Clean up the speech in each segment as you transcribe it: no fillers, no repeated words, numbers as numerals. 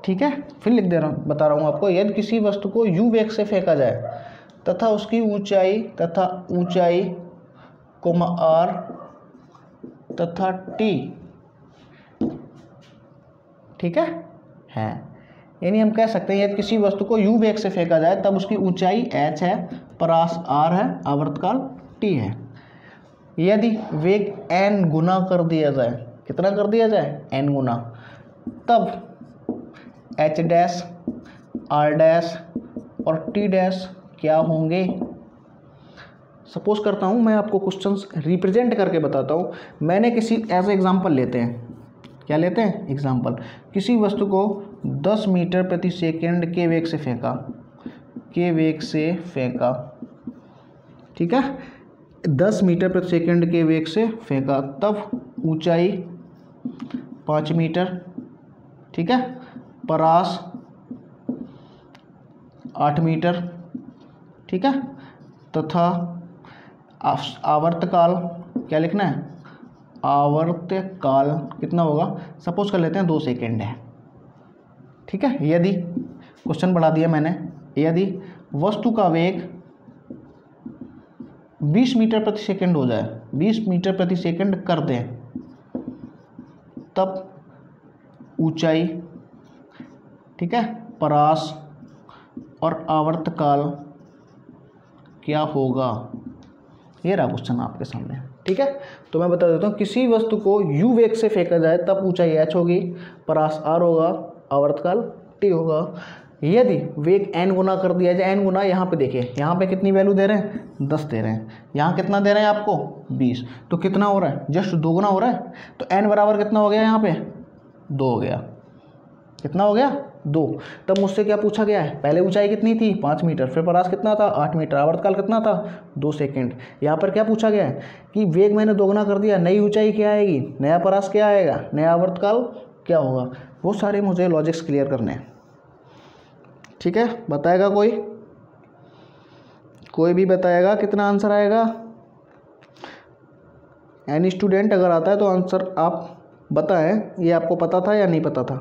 ठीक है, फिर लिख दे रहा हूँ, बता रहा हूँ आपको। यदि किसी वस्तु को u वेग से फेंका जाए तथा उसकी ऊंचाई कोमा r तथा t, ठीक है, यानी हम कह सकते हैं यदि किसी वस्तु को u वेग से फेंका जाए तब उसकी ऊंचाई h है, परास r है, आवर्तकाल t है। यदि वेग n गुना कर दिया जाए, कितना कर दिया जाए, n गुना, तब h डैश, r डैश और t डैश क्या होंगे। सपोज करता हूँ मैं आपको क्वेश्चंस रिप्रेजेंट करके बताता हूँ। मैंने किसी एज एग्जाम्पल लेते हैं, क्या लेते हैं, एग्जाम्पल, किसी वस्तु को 10 मीटर प्रति सेकंड के वेग से फेंका, ठीक है, 10 मीटर प्रति सेकंड के वेग से फेंका, तब ऊंचाई 5 मीटर, ठीक है, परास 8 मीटर, ठीक है, तथा आवर्तकाल क्या लिखना है, आवर्तकाल कितना होगा, सपोज कर लेते हैं 2 सेकेंड है, ठीक है। यदि क्वेश्चन बढ़ा दिया मैंने, यदि वस्तु का वेग 20 मीटर प्रति सेकंड हो जाए, 20 मीटर प्रति सेकंड कर दें, तब ऊंचाई, ठीक है, परास और आवर्तकाल क्या होगा। ये रहा क्वेश्चन आपके सामने, ठीक है। तो मैं बता देता हूँ, किसी वस्तु को u वेग से फेंका जाए तब ऊंचाई h होगी, परास r होगा, आवर्तकाल t होगा। यदि वेग n गुना कर दिया जाए, n गुना, यहाँ पे देखिए, यहाँ पे कितनी वैल्यू दे रहे हैं, 10 दे रहे हैं, यहाँ कितना दे रहे हैं आपको, 20, तो कितना हो रहा है, जस्ट 2 गुना हो रहा है। तो n बराबर कितना हो गया, यहाँ पे 2 हो गया, कितना हो गया, 2। तब मुझसे क्या पूछा गया है, पहले ऊंचाई कितनी थी, 5 मीटर, फिर परास कितना था, 8 मीटर, आवर्तकाल कितना था, 2 सेकंड। यहाँ पर क्या पूछा गया है कि वेग मैंने 2 गुना कर दिया, नई ऊंचाई क्या आएगी, नया परास क्या आएगा, नया आवर्तकाल क्या होगा। वो सारे मुझे लॉजिक्स क्लियर करने हैं, ठीक है। बताएगा कोई भी बताएगा कितना आंसर आएगा, एनी स्टूडेंट अगर आता है तो आंसर आप बताएं, ये आपको पता था या नहीं पता था,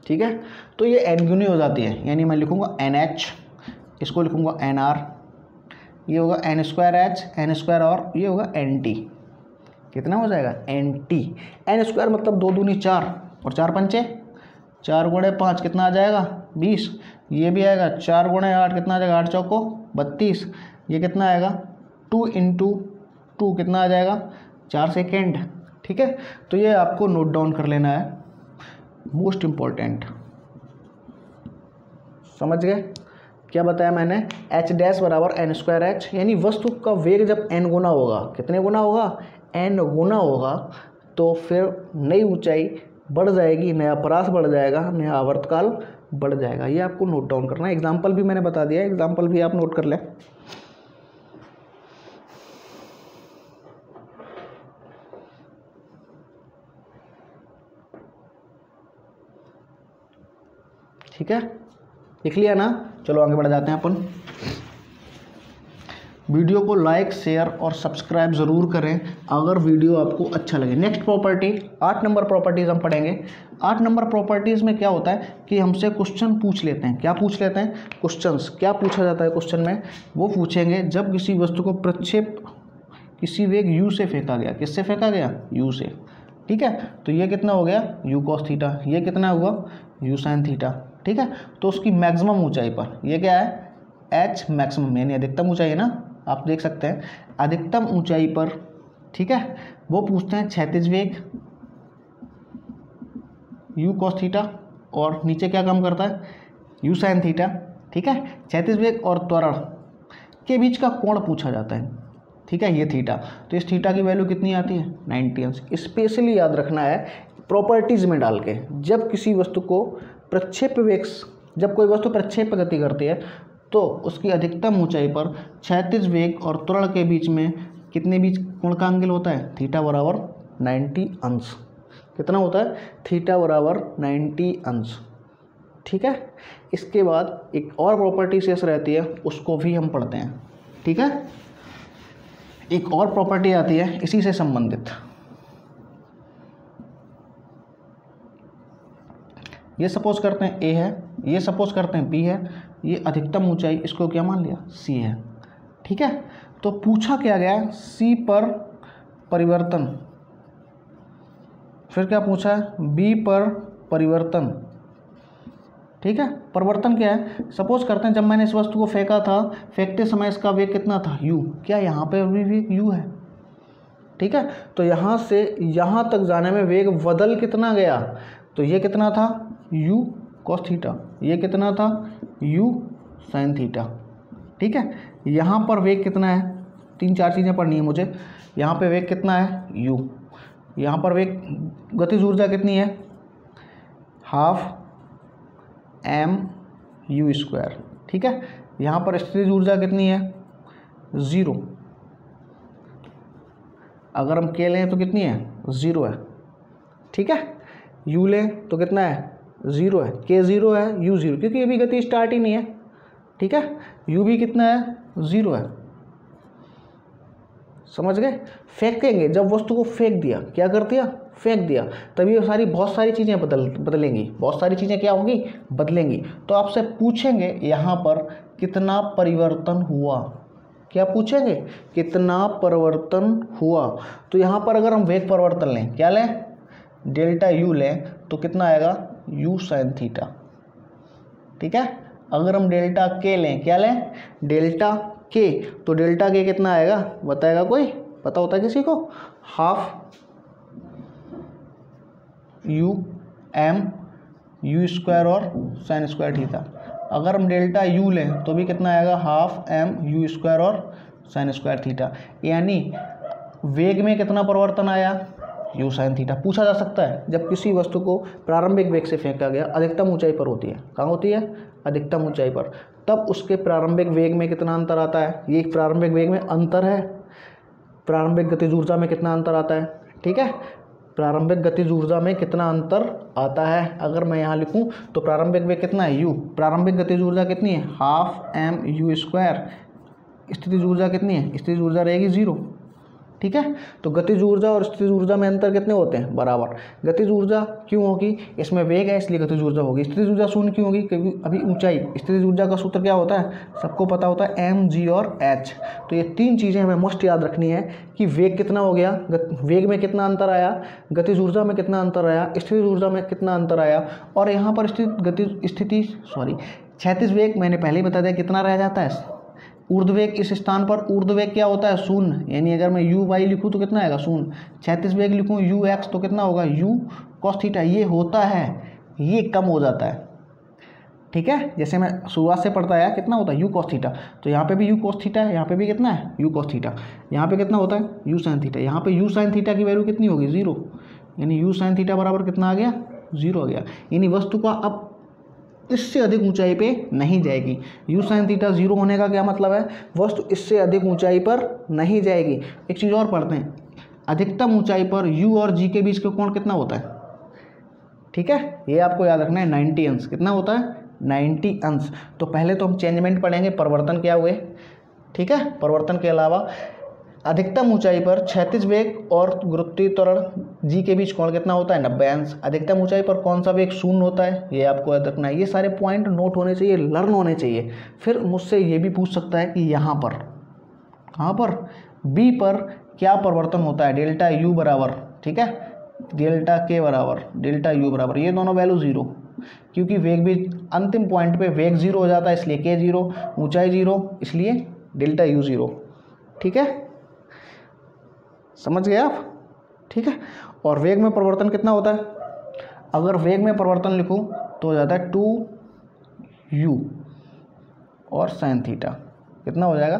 ठीक है। तो ये n गुनी हो जाती है, यानी मैं लिखूंगा NH, इसको लिखूंगा NR, ये होगा n²H, n² और ये होगा NT, कितना हो जाएगा, NT। n² मतलब 2 दूनी 4 और 4 पंचे 4 गुणे 5 कितना आ जाएगा, 20, ये भी आएगा 4 गुणे 8 कितना आ जाएगा, 8 चौको 32, ये कितना आएगा, 2 × 2 कितना आ जाएगा, 4 सेकेंड, ठीक है। तो ये आपको नोट डाउन कर लेना है, मोस्ट इम्पॉर्टेंट, समझ गए क्या बताया मैंने। h डैश बराबर n²H, यानी वस्तु का वेग जब n गुना होगा, कितने गुना होगा, n गुना होगा, तो फिर नई ऊंचाई बढ़ जाएगी, नया परास बढ़ जाएगा, नया आवर्तकाल बढ़ जाएगा। ये आपको नोट डाउन करना है। एग्जाम्पल भी मैंने बता दिया, एग्जाम्पल भी आप नोट कर लें। ठीक है, लिख लिया ना, चलो आगे बढ़ जाते हैं अपन। वीडियो को लाइक, शेयर और सब्सक्राइब ज़रूर करें अगर वीडियो आपको अच्छा लगे। नेक्स्ट प्रॉपर्टी, 8 नंबर प्रॉपर्टीज़ हम पढ़ेंगे। 8 नंबर प्रॉपर्टीज़ में क्या होता है कि हमसे क्वेश्चन पूछ लेते हैं। क्या पूछ लेते हैं, क्वेश्चंस। क्या पूछा जाता है क्वेश्चन में, वो पूछेंगे जब किसी वस्तु को प्रक्षेप किसी वेग u से फेंका गया। किससे फेंका गया, u से, ठीक है। तो ये कितना हो गया, u cos थीटा, ये कितना हुआ, u sin थीटा, ठीक है। तो उसकी मैक्सिमम ऊंचाई पर, ये क्या है, h मैक्सिमम यानी अधिकतम ऊंचाई है ना, आप देख सकते हैं अधिकतम ऊंचाई पर, ठीक है। वो पूछते हैं क्षैतिज वेग u cos थीटा और नीचे क्या काम करता है, u sin थीटा, ठीक है। क्षैतिज वेग और त्वरण के बीच का कोण पूछा जाता है, ठीक है, ये थीटा। तो इस थीटा की वैल्यू कितनी आती है, 90 अंश। स्पेशली याद रखना है प्रॉपर्टीज में डाल के, जब किसी वस्तु को प्रक्षेप वेग, जब कोई वस्तु प्रक्षेप गति करती है तो उसकी अधिकतम ऊंचाई पर क्षैतिज वेग और त्वरण के बीच में कितने बीच कोण का एंगल होता है, थीटा बराबर 90 अंश। कितना होता है, थीटा बराबर 90 अंश, ठीक है। इसके बाद एक और प्रॉपर्टी शेष रहती है, उसको भी हम पढ़ते हैं, ठीक है। एक और प्रॉपर्टी आती है इसी से संबंधित, ये सपोज करते हैं ए है, ये सपोज करते हैं बी है, ये अधिकतम ऊंचाई इसको क्या मान लिया सी है। ठीक है, तो पूछा क्या गया सी पर परिवर्तन, फिर क्या पूछा है बी पर परिवर्तन। ठीक है, परिवर्तन क्या है, सपोज करते हैं जब मैंने इस वस्तु को फेंका था, फेंकते समय इसका वेग कितना था u, क्या यहाँ पे भी वेग u है। ठीक है, तो यहाँ से यहाँ तक जाने में वेग बदल कितना गया, तो ये कितना था u cos थीटा, ये कितना था u sin थीटा। ठीक है, यहाँ पर वेग कितना है, 3-4 चीज़ें पढ़नी है मुझे। यहाँ पे वेग कितना है u, यहाँ पर वेग गतिज ऊर्जा कितनी है 12 mu²। ठीक है, यहाँ पर स्थितिज ऊर्जा कितनी है 0, अगर हम k लें तो कितनी है 0 है। ठीक है, u लें तो कितना है 0 है, k 0 है u 0, क्योंकि अभी गति स्टार्ट ही नहीं है। ठीक है, u भी कितना है 0 है। समझ गए, फेंकेंगे जब वस्तु को फेंक दिया, क्या कर दिया फेंक दिया, तभी ये बहुत सारी चीज़ें बदलेंगी, बहुत सारी चीज़ें क्या होंगी बदलेंगी। तो आपसे पूछेंगे यहाँ पर कितना परिवर्तन हुआ, क्या पूछेंगे कितना परिवर्तन हुआ। तो यहाँ पर अगर हम वेग परिवर्तन लें, क्या लें डेल्टा u लें, तो कितना आएगा u sin थीटा। ठीक है, अगर हम डेल्टा k लें, क्या लें डेल्टा k, तो डेल्टा k कितना आएगा बताएगा कोई, पता होता है किसी को, 12 u m u² और sin² थीटा। अगर हम डेल्टा u लें तो भी कितना आएगा 12 m u² और sin² थीटा। यानी वेग में कितना परिवर्तन आया u sin थीटा। पूछा जा सकता है जब किसी वस्तु को प्रारंभिक वेग से फेंका गया, अधिकतम ऊंचाई पर होती है, कहाँ होती है अधिकतम ऊंचाई पर, तब उसके प्रारंभिक वेग में कितना अंतर आता है, ये प्रारंभिक वेग में अंतर है, प्रारंभिक गतिज ऊर्जा में कितना अंतर आता है। ठीक है, प्रारंभिक गतिज ऊर्जा में कितना अंतर आता है, अगर मैं यहाँ लिखूँ तो प्रारंभिक वेग कितना है u, प्रारंभिक गतिज ऊर्जा कितनी है 12 m u², स्थितिज ऊर्जा कितनी है, स्थितिज ऊर्जा रहेगी 0। ठीक है, तो गतिज ऊर्जा और स्थितिज ऊर्जा में अंतर कितने होते हैं बराबर। गतिज ऊर्जा क्यों होगी, इसमें वेग है इसलिए गतिज ऊर्जा होगी। स्थितिज ऊर्जा शून्य क्यों होगी, क्योंकि अभी ऊंचाई। स्थितिज ऊर्जा का सूत्र क्या होता है, सबको पता होता है m g और h। तो ये 3 चीज़ें हमें मोस्ट याद रखनी है कि वेग कितना हो गया, वेग में कितना अंतर आया, गतिज ऊर्जा में कितना अंतर आया, स्थितिज ऊर्जा में कितना अंतर आया, और यहाँ पर क्षैतिज वेग मैंने पहले ही बता दिया कितना रह जाता है। ऊर्ध्व वेग, इस स्थान पर ऊर्ध्व वेग क्या होता है शून्य, यानी अगर मैं u y लिखूँ तो कितना आएगा शून्य। क्षैतिज वेग लिखूँ u x तो कितना होगा u cos थीटा, ये होता है, ये कम हो जाता है। ठीक है, जैसे मैं शुरुआत से पढ़ता आया कितना होता है u cos थीटा, तो यहाँ पे भी u cos थीटा है, यहाँ पे भी कितना है u cos थीटा, यहाँ पे कितना होता है u sin थीटा, यहाँ पे u sin थीटा की वैल्यू कितनी होगी 0, यानी u sin थीटा बराबर कितना आ गया 0 आ गया। यानी वस्तु का अब इससे अधिक ऊंचाई पे नहीं जाएगी। u sin थीटा 0 होने का क्या मतलब है, वस्तु इससे अधिक ऊंचाई पर नहीं जाएगी। एक चीज़ और पढ़ते हैं, अधिकतम ऊंचाई पर u और g के बीच का कोण कितना होता है। ठीक है, ये आपको याद रखना है 90 अंश, कितना होता है 90 अंश। तो पहले तो हम चेंजमेंट पढ़ेंगे, परिवर्तन क्या हुए। ठीक है, परिवर्तन के अलावा अधिकतम ऊंचाई पर क्षैतिज वेग और गुरुत्वीय त्वरण जी के बीच कोण कितना होता है 90 अंश। अधिकतम ऊंचाई पर कौन सा वेग शून्य होता है, ये आपको याद रखना है। ये सारे पॉइंट नोट होने चाहिए, लर्न होने चाहिए। फिर मुझसे ये भी पूछ सकता है कि यहाँ पर, कहाँ पर बी पर क्या परिवर्तन होता है, डेल्टा यू बराबर, ठीक है, डेल्टा के बराबर, डेल्टा यू बराबर, ये दोनों वैल्यू 0, क्योंकि वेग भी अंतिम पॉइंट पे वेग 0 हो जाता है, इसलिए के 0, ऊंचाई 0, इसलिए डेल्टा यू 0। ठीक है, समझ गए आप। ठीक है, और वेग में परिवर्तन कितना होता है, अगर वेग में परिवर्तन लिखूं तो हो जाता है 2u और साइन थीटा, कितना हो जाएगा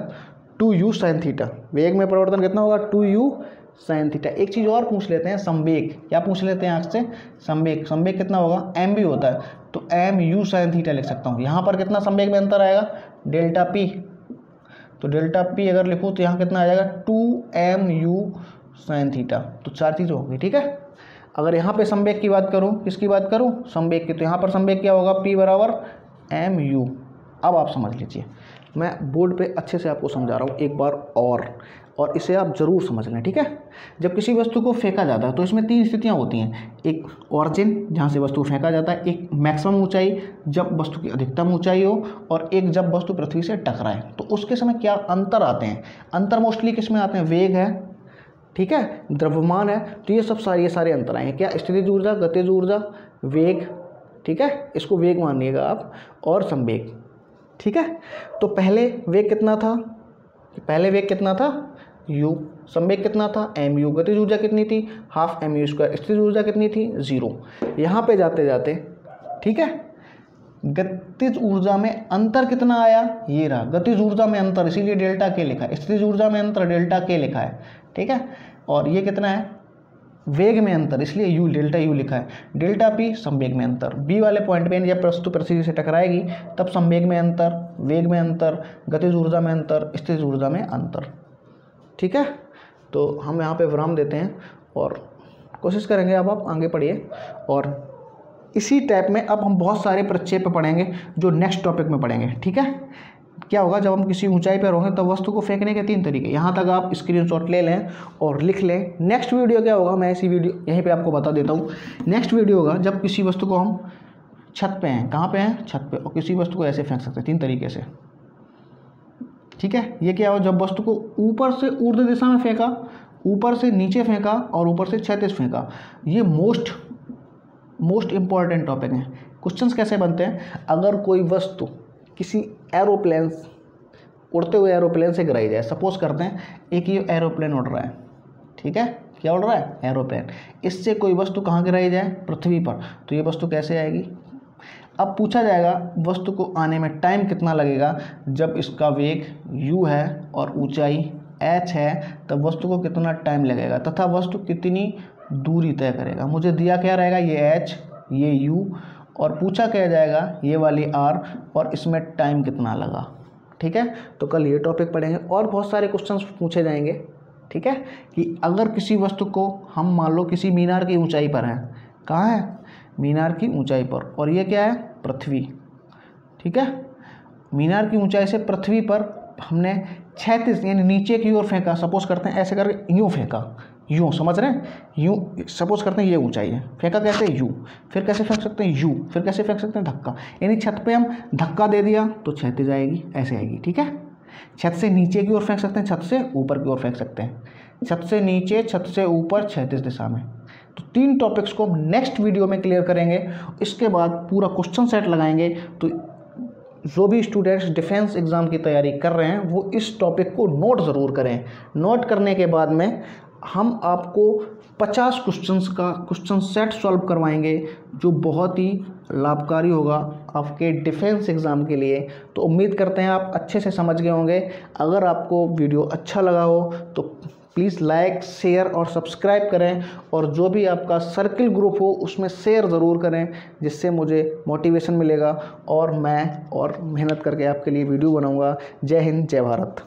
2u साइन थीटा। वेग में परिवर्तन कितना होगा 2u साइन थीटा। एक चीज़ और पूछ लेते हैं, संवेग, क्या पूछ लेते हैं आपसे, संवेग। संवेग कितना होगा, m भी होता है, तो mu साइन थीटा लिख सकता हूँ। यहाँ पर कितना संवेग में अंतर आएगा, डेल्टा p, तो डेल्टा p अगर लिखूँ तो यहाँ कितना आ जाएगा 2mu साइन थीटा। तो 4 चीज़ होगी। ठीक है, अगर यहाँ पे संवेग की बात करूँ, किसकी बात करूँ, संवेग की, तो यहाँ पर संवेग क्या होगा, p बराबर mu। अब आप समझ लीजिए, मैं बोर्ड पे अच्छे से आपको समझा रहा हूँ एक बार और इसे आप ज़रूर समझ लें, ठीक है। जब किसी वस्तु को फेंका जाता है तो इसमें 3 स्थितियाँ होती हैं। एक ऑरिजिन, जहाँ से वस्तु फेंका जाता है, एक मैक्सिमम ऊंचाई, जब वस्तु की अधिकतम ऊंचाई हो, और एक जब वस्तु पृथ्वी से टकराए। तो उसके समय क्या अंतर आते हैं? अंतर मोस्टली किस में आते हैं? वेग है, ठीक है, द्रव्यमान है, तो ये सारे अंतर आएंगे। क्या? स्थितिज ऊर्जा, गतिज ऊर्जा, वेग, ठीक है, इसको वेग मानिएगा आप, और संवेग, ठीक है। तो पहले वेग कितना था? u। संवेग कितना था? mu। गतिज ऊर्जा कितनी थी? Half mu²। स्थितिज ऊर्जा कितनी थी? 0। यहाँ पे जाते जाते, ठीक है, गतिज ऊर्जा में अंतर कितना आया? ये रहा गतिज ऊर्जा में अंतर, इसीलिए डेल्टा के लिखा है। स्थितिज ऊर्जा में अंतर, डेल्टा के लिखा है, ठीक है। और ये कितना है? वेग में अंतर, इसलिए u, डेल्टा u लिखा है। डेल्टा p संवेग में अंतर। b वाले पॉइंट पे जब वस्तु पृथ्वी से टकराएगी तब संवेग में अंतर, वेग में अंतर, गतिज ऊर्जा में अंतर, स्थितिज ऊर्जा में अंतर, ठीक है। तो हम यहाँ पे विराम देते हैं और कोशिश करेंगे अब आप आगे पढ़िए। और इसी टाइप में अब हम बहुत सारे प्रक्षेप पढ़ेंगे जो नेक्स्ट टॉपिक में पढ़ेंगे, ठीक है। क्या होगा? जब हम किसी ऊंचाई पर होंगे तब वस्तु को फेंकने के 3 तरीके। यहाँ तक आप स्क्रीनशॉट ले लें और लिख लें। नेक्स्ट वीडियो क्या होगा, मैं इसी वीडियो यहीं पे आपको बता देता हूँ। नेक्स्ट वीडियो होगा जब किसी वस्तु को हम छत पे हैं, कहाँ पे हैं? छत पे, और किसी वस्तु को ऐसे फेंक सकते हैं 3 तरीके से, ठीक है। ये क्या हो? जब वस्तु को ऊपर से ऊर्ध्व दिशा में फेंका, ऊपर से नीचे फेंका, और ऊपर से क्षैतिज फेंका। ये मोस्ट इम्पॉर्टेंट टॉपिक हैं। क्वेश्चंस कैसे बनते हैं? अगर कोई वस्तु किसी एरोप्लेन, उड़ते हुए एरोप्लेन से गिराई जाए, सपोज करते हैं एक ये एरोप्लेन उड़ रहा है, ठीक है, क्या उड़ रहा है? एरोप्लेन। इससे कोई वस्तु कहाँ गिराई जाए? पृथ्वी पर। तो ये वस्तु कैसे आएगी? अब पूछा जाएगा वस्तु को आने में टाइम कितना लगेगा। जब इसका वेग u है और ऊंचाई h है तब वस्तु को कितना टाइम लगेगा, तथा वस्तु कितनी दूरी तय करेगा। मुझे दिया क्या रहेगा? ये h, ये u, और पूछा क्या जाएगा? ये वाली r, और इसमें टाइम कितना लगा, ठीक है। तो कल ये टॉपिक पढ़ेंगे और बहुत सारे क्वेश्चंस पूछे जाएंगे, ठीक है। कि अगर किसी वस्तु को हम मान लो किसी मीनार की ऊंचाई पर हैं, कहाँ है? मीनार की ऊंचाई पर, और ये क्या है? पृथ्वी, ठीक है। मीनार की ऊंचाई से पृथ्वी पर हमने क्षैतिज यानी नीचे की ओर फेंका। सपोज करते हैं ऐसे करके यूँ फेंका, यूँ, समझ रहे हैं? यूँ सपोज करते हैं ये ऊंचाई है, फेंका कैसे? यूँ। फिर कैसे फेंक सकते हैं? यूँ। फिर कैसे फेंक सकते हैं? धक्का। यानी छत पे हम धक्का दे दिया तो क्षैतिज आएगी, ऐसे आएगी, ठीक है। छत से नीचे की ओर फेंक सकते हैं, छत से ऊपर की ओर फेंक सकते हैं। छत से नीचे, छत से ऊपर, क्षैतिज दिशा में। तो 3 टॉपिक्स को हम नेक्स्ट वीडियो में क्लियर करेंगे। इसके बाद पूरा क्वेश्चन सेट लगाएंगे। तो जो भी स्टूडेंट्स डिफेंस एग्ज़ाम की तैयारी कर रहे हैं वो इस टॉपिक को नोट ज़रूर करें। नोट करने के बाद में हम आपको 50 क्वेश्चंस का क्वेश्चन सेट सॉल्व करवाएंगे जो बहुत ही लाभकारी होगा आपके डिफेंस एग्ज़ाम के लिए। तो उम्मीद करते हैं आप अच्छे से समझ गए होंगे। अगर आपको वीडियो अच्छा लगा हो तो प्लीज़ लाइक, शेयर और सब्सक्राइब करें, और जो भी आपका सर्किल ग्रुप हो उसमें शेयर ज़रूर करें, जिससे मुझे मोटिवेशन मिलेगा और मैं और मेहनत करके आपके लिए वीडियो बनाऊंगा। जय हिंद, जय भारत।